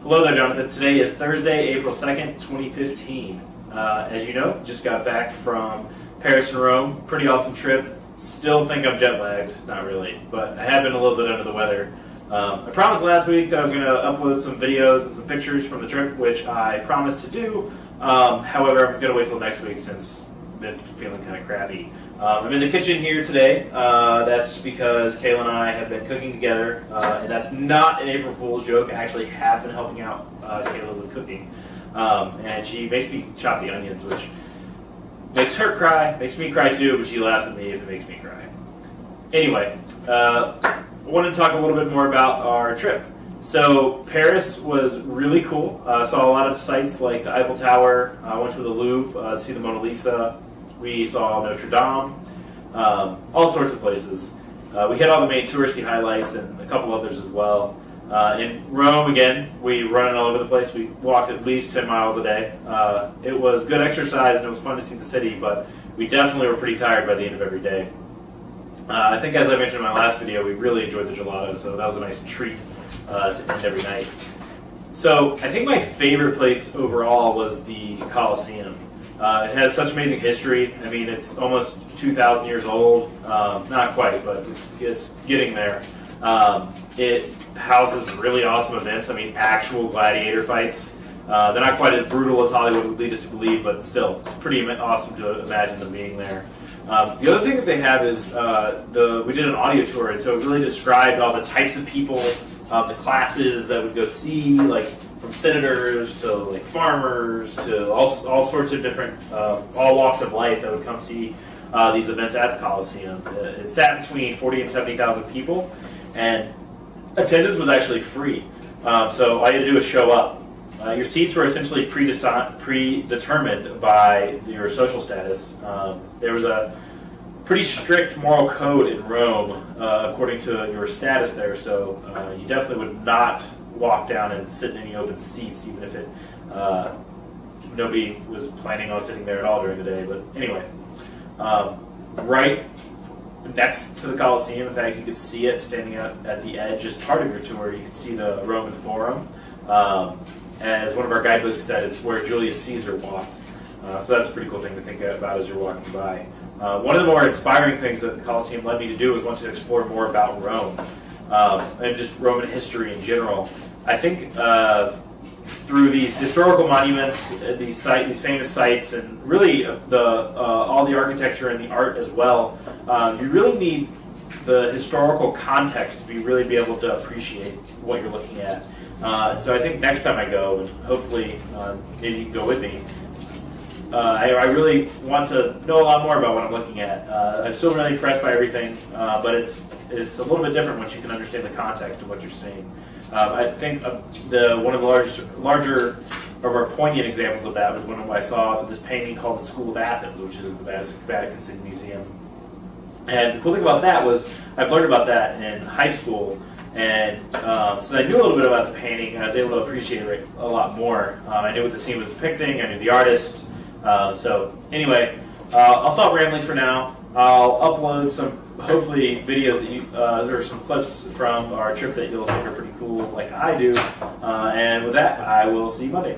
Hello there, Jonathan. Today is Thursday, April 2nd, 2015. As you know, just got back from Paris and Rome. Pretty awesome trip. Still think I'm jet lagged. Not really, but I have been a little bit under the weather. I promised last week that I was going to upload some videos and some pictures from the trip, which I promised to do. However, I'm going to wait till next week since I've been feeling kind of crappy. I'm in the kitchen here today. That's because Kayla and I have been cooking together, and that's not an April Fool's joke. I actually have been helping out Kayla with cooking, and she makes me chop the onions, which makes her cry, makes me cry too, but she laughs at me if it makes me cry. Anyway, I wanted to talk a little bit more about our trip. So Paris was really cool. Saw a lot of sites like the Eiffel Tower. I went to the Louvre to see the Mona Lisa. We saw Notre Dame, all sorts of places. We hit all the main touristy highlights and a couple others as well. In Rome, again, we run all over the place. We walked at least 10 miles a day. It was good exercise and it was fun to see the city, but we definitely were pretty tired by the end of every day. I think, as I mentioned in my last video, we really enjoyed the gelato, so that was a nice treat to end every night. So I think my favorite place overall was the Colosseum. It has such amazing history. I mean, it's almost 2,000 years old. Not quite, but it's getting there. It houses really awesome events. I mean, actual gladiator fights. They're not quite as brutal as Hollywood would lead us to believe, but still, it's pretty awesome to imagine them being there. The other thing that they have is we did an audio tour, and so it really described all the types of people, the classes that would go see, like from senators to like farmers to all sorts of different, all walks of life that would come see these events at the Colosseum. It sat between 40 and 70,000 people, and attendance was actually free. So all you had to do was show up. Your seats were essentially predetermined by your social status. There was a pretty strict moral code in Rome according to your status there, so you definitely would not walk down and sit in any open seats, even if nobody was planning on sitting there at all during the day. But anyway, right next to the Colosseum, in fact, you could see it standing at the edge as part of your tour. You could see the Roman Forum. As one of our guidebooks said, it's where Julius Caesar walked. So that's a pretty cool thing to think about as you're walking by. One of the more inspiring things that the Colosseum led me to do was want to explore more about Rome and just Roman history in general. I think through these historical monuments, these famous sites, and really all the architecture and the art as well, you really need the historical context to really be able to appreciate what you're looking at. So I think next time I go, and hopefully maybe you can go with me, I really want to know a lot more about what I'm looking at. I'm still really impressed by everything, but it's a little bit different once you can understand the context of what you're seeing. I think one of the larger or more poignant examples of that was when I saw this painting called the School of Athens, which is in the Vatican City Museum. And the cool thing about that was I've learned about that in high school, and so I knew a little bit about the painting, and I was able to appreciate it a lot more. I knew what the scene was depicting, I knew the artist. So anyway, I'll stop rambling for now. I'll upload some, hopefully, videos that or some clips from our trip that you'll think are pretty cool, like I do. And with that, I will see you Monday.